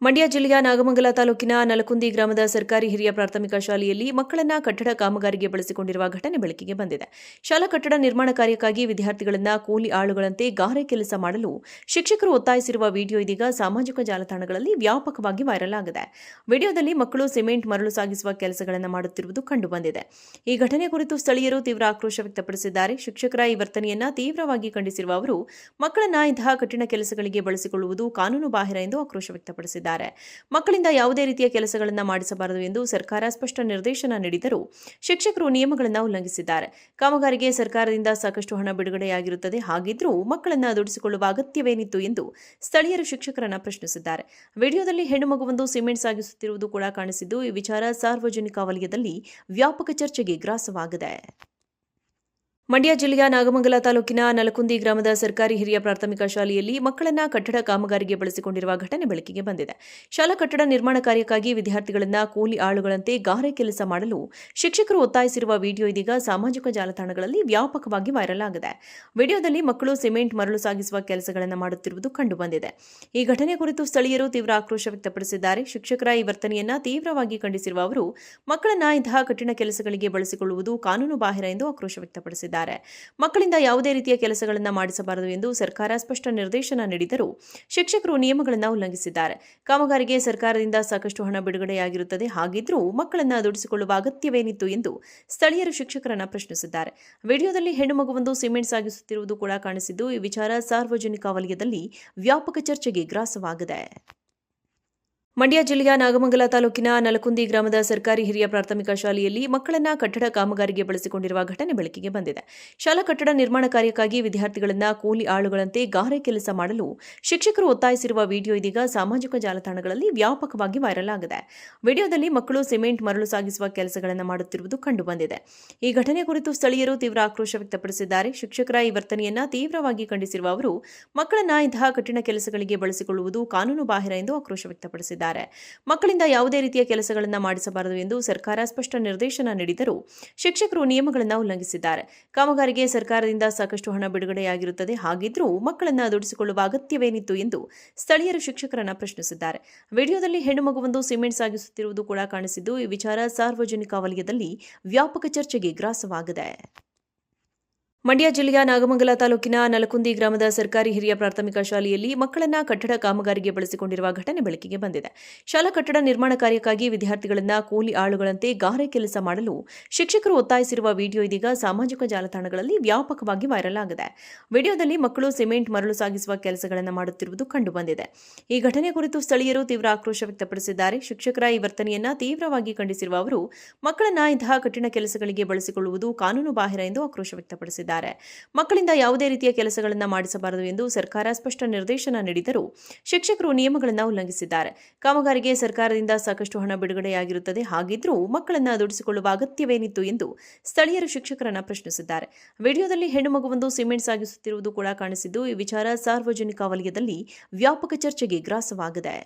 ಮಂಡ್ಯ ಜಿಲ್ಲೆಯ ನಾಗಮಂಗಲ ತಾಲೂಕಿನ ನಲಕುಂದಿ ಗ್ರಾಮದ ಸರ್ಕಾರಿ ಹಿರಿಯ ಪ್ರಾಥಮಿಕ ಶಾಲೆಯಲ್ಲಿ ಮಕ್ಕಳನ್ನ ಕಟ್ಟಡ ಕಾಮಗಾರಿಗೆ ಬಳಸಿಕೊಂಡಿರುವ ಘಟನೆ ಬೆಳಕಿಗೆ ಬಂದಿದೆ. ಶಾಲಾ ಕಟ್ಟಡ ನಿರ್ಮಾಣ ಕಾರ್ಯಕ್ಕಾಗಿ ವಿದ್ಯಾರ್ಥಿಗಳನ್ನ ಕೂಲಿ ಆಳುಗಳಂತೆ ಗಾರೆ ಕೆಲಸ ಮಾಡಲು ಶಿಕ್ಷಕರು ಒತ್ತಾಯಿಸಿರುವ ವಿಡಿಯೋ ಇದೀಗ ಸಾಮಾಜಿಕ ಜಾಲತಾಣಗಳಲ್ಲಿ ವ್ಯಾಪಕವಾಗಿ ವೈರಲ್ ಆಗಿದೆ. ವಿಡಿಯೋದಲ್ಲಿ ಮಕ್ಕಳು ಸಿಮೆಂಟ್ ಮರಳು ಸಾಗಿಸುವ ಕೆಲಸಗಳನ್ನು ಮಾಡುತ್ತಿರುವುದು ಕಂಡುಬಂದಿದೆ. ಈ ಘಟನೆ ಕುರಿತು ಸ್ಥಳೀಯರು ತೀವ್ರ ಆಕ್ರೋಶ ವ್ಯಕ್ತಪಡಿಸಿದ್ದಾರೆ. ಶಿಕ್ಷಕರ ಈ ವರ್ತನೆಯನ್ನ ತೀವ್ರವಾಗಿ ಖಂಡಿಸಿರುವ ಅವರು ಮಕ್ಕಳನ್ನ ಇಂತಹ ಕಠಿಣ ಕೆಲಸಗಳಿಗೆ ಬಳಸಿಕೊಳ್ಳುವುದು ಕಾನೂನು ಬಾಹಿರ ಎಂದು ಆಕ್ರೋಶ ವ್ಯಕ್ತಪಡಿಸಿದ್ದಾರೆ. ಮಕ್ಕಳಿಂದ ಯಾವುದೇ ರೀತಿಯ ಕೆಲಸಗಳನ್ನು ಮಾಡಿಸಬಾರದು ಎಂದು ಸರ್ಕಾರ ಸ್ಪಷ್ಟ ನಿರ್ದೇಶನ ನೀಡಿದರೂ ಶಿಕ್ಷಕರು ನಿಯಮಗಳನ್ನು ಉಲ್ಲಂಘಿಸಿದ್ದಾರೆ. ಕಾಮಗಾರಿಗೆ ಸರ್ಕಾರದಿಂದ ಸಾಕಷ್ಟು ಹಣ ಬಿಡುಗಡೆಯಾಗಿರುತ್ತದೆ, ಹಾಗಿದ್ರೂ ಮಕ್ಕಳನ್ನು ದುಡಿಸಿಕೊಳ್ಳುವ ಅಗತ್ಯವೇನಿತ್ತು ಎಂದು ಸ್ಥಳೀಯರು ಶಿಕ್ಷಕರನ್ನು ಪ್ರಶ್ನಿಸಿದ್ದಾರೆ. ವಿಡಿಯೋದಲ್ಲಿ ಹೆಣ್ಣು ಮಗುವೊಂದು ಸಿಮೆಂಟ್ ಸಾಗಿಸುತ್ತಿರುವುದು ಕೂಡ ಕಾಣಿಸಿದ್ದು, ಈ ವಿಚಾರ ಸಾರ್ವಜನಿಕ ವಲಯದಲ್ಲಿ ವ್ಯಾಪಕ ಚರ್ಚೆಗೆ ಗ್ರಾಸವಾಗಿದೆ. ಮಂಡ್ಯ ಜಿಲ್ಲೆಯ ನಾಗಮಂಗಲ ತಾಲೂಕಿನ ನಲಕುಂದಿ ಗ್ರಾಮದ ಸರ್ಕಾರಿ ಹಿರಿಯ ಪ್ರಾಥಮಿಕ ಶಾಲೆಯಲ್ಲಿ ಮಕ್ಕಳನ್ನ ಕಟ್ಟಡ ಕಾಮಗಾರಿಗೆ ಬಳಸಿಕೊಂಡಿರುವ ಘಟನೆ ಬೆಳಕಿಗೆ ಬಂದಿದೆ. ಶಾಲಾ ಕಟ್ಟಡ ನಿರ್ಮಾಣ ಕಾರ್ಯಕ್ಕಾಗಿ ವಿದ್ಯಾರ್ಥಿಗಳನ್ನ ಕೂಲಿ ಆಳುಗಳಂತೆ ಗಾರೆ ಕೆಲಸ ಮಾಡಲು ಶಿಕ್ಷಕರು ಒತ್ತಾಯಿಸಿರುವ ವಿಡಿಯೋ ಇದೀಗ ಸಾಮಾಜಿಕ ಜಾಲತಾಣಗಳಲ್ಲಿ ವ್ಯಾಪಕವಾಗಿ ವೈರಲ್ ಆಗಿದೆ. ವಿಡಿಯೋದಲ್ಲಿ ಮಕ್ಕಳು ಸಿಮೆಂಟ್ ಮರಳು ಸಾಗಿಸುವ ಕೆಲಸಗಳನ್ನು ಮಾಡುತ್ತಿರುವುದು ಕಂಡುಬಂದಿದೆ. ಈ ಘಟನೆ ಕುರಿತು ಸ್ಥಳೀಯರು ತೀವ್ರ ಆಕ್ರೋಶ ವ್ಯಕ್ತಪಡಿಸಿದ್ದಾರೆ. ಶಿಕ್ಷಕರ ಈ ವರ್ತನೆಯನ್ನ ತೀವ್ರವಾಗಿ ಖಂಡಿಸಿರುವ ಅವರು ಮಕ್ಕಳನ್ನ ಇಂತಹ ಕಠಿಣ ಕೆಲಸಗಳಿಗೆ ಬಳಸಿಕೊಳ್ಳುವುದು ಕಾನೂನು ಬಾಹಿರ ಎಂದು ಆಕ್ರೋಶ ವ್ಯಕ್ತಪಡಿಸಿದ್ದಾರೆ. ಮಕ್ಕಳಿಂದ ಯಾವುದೇ ರೀತಿಯ ಕೆಲಸಗಳನ್ನು ಮಾಡಿಸಬಾರದು ಎಂದು ಸರ್ಕಾರ ಸ್ಪಷ್ಟ ನಿರ್ದೇಶನ ನೀಡಿದರೂ ಶಿಕ್ಷಕರು ನಿಯಮಗಳನ್ನು ಉಲ್ಲಂಘಿಸಿದ್ದಾರೆ. ಕಾಮಗಾರಿಗೆ ಸರ್ಕಾರದಿಂದ ಸಾಕಷ್ಟು ಹಣ ಬಿಡುಗಡೆಯಾಗಿರುತ್ತದೆ, ಹಾಗಿದ್ರೂ ಮಕ್ಕಳನ್ನು ದುಡಿಸಿಕೊಳ್ಳುವ ಅಗತ್ಯವೇನಿತ್ತು ಎಂದು ಸ್ಥಳೀಯರು ಶಿಕ್ಷಕರನ್ನು ಪ್ರಶ್ನಿಸಿದ್ದಾರೆ. ವಿಡಿಯೋದಲ್ಲಿ ಹೆಣ್ಣು ಮಗುವೊಂದು ಸಿಮೆಂಟ್ ಸಾಗಿಸುತ್ತಿರುವುದು ಕೂಡ ಕಾಣಿಸಿದ್ದು, ಈ ವಿಚಾರ ಸಾರ್ವಜನಿಕ ವಲಯದಲ್ಲಿ ವ್ಯಾಪಕ ಚರ್ಚೆಗೆ ಗ್ರಾಸವಾಗಿದೆ. ಮಂಡ್ಯ ಜಿಲ್ಲೆಯ ನಾಗಮಂಗಲ ತಾಲೂಕಿನ ನಲಕುಂದಿ ಗ್ರಾಮದ ಸರ್ಕಾರಿ ಹಿರಿಯ ಪ್ರಾಥಮಿಕ ಶಾಲೆಯಲ್ಲಿ ಮಕ್ಕಳನ್ನ ಕಟ್ಟಡ ಕಾಮಗಾರಿಗೆ ಬಳಸಿಕೊಂಡಿರುವ ಘಟನೆ ಬೆಳಕಿಗೆ ಬಂದಿದೆ. ಶಾಲಾ ಕಟ್ಟಡ ನಿರ್ಮಾಣ ಕಾರ್ಯಕ್ಕಾಗಿ ವಿದ್ಯಾರ್ಥಿಗಳನ್ನ ಕೂಲಿ ಆಳುಗಳಂತೆ ಗಾರೆ ಕೆಲಸ ಮಾಡಲು ಶಿಕ್ಷಕರು ಒತ್ತಾಯಿಸಿರುವ ವಿಡಿಯೋ ಇದೀಗ ಸಾಮಾಜಿಕ ಜಾಲತಾಣಗಳಲ್ಲಿ ವ್ಯಾಪಕವಾಗಿ ವೈರಲ್ ಆಗಿದೆ. ವಿಡಿಯೋದಲ್ಲಿ ಮಕ್ಕಳು ಸಿಮೆಂಟ್ ಮರಳು ಸಾಗಿಸುವ ಕೆಲಸಗಳನ್ನು ಮಾಡುತ್ತಿರುವುದು ಕಂಡುಬಂದಿದೆ. ಈ ಘಟನೆ ಕುರಿತು ಸ್ಥಳೀಯರು ತೀವ್ರ ಆಕ್ರೋಶ ವ್ಯಕ್ತಪಡಿಸಿದ್ದಾರೆ. ಶಿಕ್ಷಕರ ಈ ವರ್ತನೆಯನ್ನ ತೀವ್ರವಾಗಿ ಖಂಡಿಸಿರುವ ಅವರು ಮಕ್ಕಳನ್ನ ಇಂತಹ ಕಠಿಣ ಕೆಲಸಗಳಿಗೆ ಬಳಸಿಕೊಳ್ಳುವುದು ಕಾನೂನು ಬಾಹಿರ ಎಂದು ಆಕ್ರೋಶ ವ್ಯಕ್ತಪಡಿಸಿದ್ದಾರೆ. ಮಕ್ಕಳಿಂದ ಯಾವುದೇ ರೀತಿಯ ಕೆಲಸಗಳನ್ನು ಮಾಡಿಸಬಾರದು ಎಂದು ಸರ್ಕಾರ ಸ್ಪಷ್ಟ ನಿರ್ದೇಶನ ನೀಡಿದರೂ ಶಿಕ್ಷಕರು ನಿಯಮಗಳನ್ನು ಉಲ್ಲಂಘಿಸಿದ್ದಾರೆ. ಕಾಮಗಾರಿಗೆ ಸರ್ಕಾರದಿಂದ ಸಾಕಷ್ಟು ಹಣ ಬಿಡುಗಡೆಯಾಗಿರುತ್ತದೆ, ಹಾಗಿದ್ರೂ ಮಕ್ಕಳನ್ನು ದುಡಿಸಿಕೊಳ್ಳುವ ಅಗತ್ಯವೇನಿತ್ತು ಎಂದು ಸ್ಥಳೀಯರು ಶಿಕ್ಷಕರನ್ನು ಪ್ರಶ್ನಿಸಿದ್ದಾರೆ. ವಿಡಿಯೋದಲ್ಲಿ ಹೆಣ್ಣು ಮಗುವೊಂದು ಸಿಮೆಂಟ್ ಸಾಗಿಸುತ್ತಿರುವುದು ಕೂಡ ಕಾಣಿಸಿದ್ದು, ಈ ವಿಚಾರ ಸಾರ್ವಜನಿಕ ವಲಯದಲ್ಲಿ ವ್ಯಾಪಕ ಚರ್ಚೆಗೆ ಗ್ರಾಸವಾಗಿದೆ. ಮಂಡ್ಯ ಜಿಲ್ಲೆಯ ನಾಗಮಂಗಲ ತಾಲೂಕಿನ ನಲಕುಂದಿ ಗ್ರಾಮದ ಸರ್ಕಾರಿ ಹಿರಿಯ ಪ್ರಾಥಮಿಕ ಶಾಲೆಯಲ್ಲಿ ಮಕ್ಕಳನ್ನ ಕಟ್ಟಡ ಕಾಮಗಾರಿಗೆ ಬಳಸಿಕೊಂಡಿರುವ ಘಟನೆ ಬೆಳಕಿಗೆ ಬಂದಿದೆ. ಶಾಲಾ ಕಟ್ಟಡ ನಿರ್ಮಾಣ ಕಾರ್ಯಕ್ಕಾಗಿ ವಿದ್ಯಾರ್ಥಿಗಳನ್ನ ಕೂಲಿ ಆಳುಗಳಂತೆ ಗಾರೆ ಕೆಲಸ ಮಾಡಲು ಶಿಕ್ಷಕರು ಒತ್ತಾಯಿಸಿರುವ ವಿಡಿಯೋ ಇದೀಗ ಸಾಮಾಜಿಕ ಜಾಲತಾಣಗಳಲ್ಲಿ ವ್ಯಾಪಕವಾಗಿ ವೈರಲ್ ಆಗಿದೆ. ವಿಡಿಯೋದಲ್ಲಿ ಮಕ್ಕಳು ಸಿಮೆಂಟ್ ಮರಳು ಸಾಗಿಸುವ ಕೆಲಸಗಳನ್ನು ಮಾಡುತ್ತಿರುವುದು ಕಂಡುಬಂದಿದೆ. ಈ ಘಟನೆ ಕುರಿತು ಸ್ಥಳೀಯರು ತೀವ್ರ ಆಕ್ರೋಶ ವ್ಯಕ್ತಪಡಿಸಿದ್ದಾರೆ. ಶಿಕ್ಷಕರ ಈ ವರ್ತನೆಯನ್ನ ತೀವ್ರವಾಗಿ ಖಂಡಿಸಿರುವ ಅವರು ಮಕ್ಕಳನ್ನ ಇಂತಹ ಕಠಿಣ ಕೆಲಸಗಳಿಗೆ ಬಳಸಿಕೊಳ್ಳುವುದು ಕಾನೂನು ಬಾಹಿರ ಎಂದು ಆಕ್ರೋಶ ವ್ಯಕ್ತಪಡಿಸಿದ್ದಾರೆ. ಮಕ್ಕಳಿಂದ ಯಾವುದೇ ರೀತಿಯ ಕೆಲಸಗಳನ್ನು ಮಾಡಿಸಬಾರದು ಎಂದು ಸರ್ಕಾರ ಸ್ಪಷ್ಟ ನಿರ್ದೇಶನ ನೀಡಿದರೂ ಶಿಕ್ಷಕರು ನಿಯಮಗಳನ್ನು ಉಲ್ಲಂಘಿಸಿದ್ದಾರೆ. ಕಾಮಗಾರಿಗೆ ಸರ್ಕಾರದಿಂದ ಸಾಕಷ್ಟು ಹಣ ಬಿಡುಗಡೆಯಾಗಿರುತ್ತದೆ, ಹಾಗಿದ್ರೂ ಮಕ್ಕಳನ್ನು ದುಡಿಸಿಕೊಳ್ಳುವ ಅಗತ್ಯವೇನಿತ್ತು ಎಂದು ಸ್ಥಳೀಯರು ಶಿಕ್ಷಕರನ್ನು ಪ್ರಶ್ನಿಸಿದ್ದಾರೆ. ವಿಡಿಯೋದಲ್ಲಿ ಹೆಣ್ಣು ಮಗುವೊಂದು ಸಿಮೆಂಟ್ ಸಾಗಿಸುತ್ತಿರುವುದು ಕೂಡ ಕಾಣಿಸಿದ್ದು, ಈ ವಿಚಾರ ಸಾರ್ವಜನಿಕ ವಲಯದಲ್ಲಿ ವ್ಯಾಪಕ ಚರ್ಚೆಗೆ ಗ್ರಾಸವಾಗಿದೆ.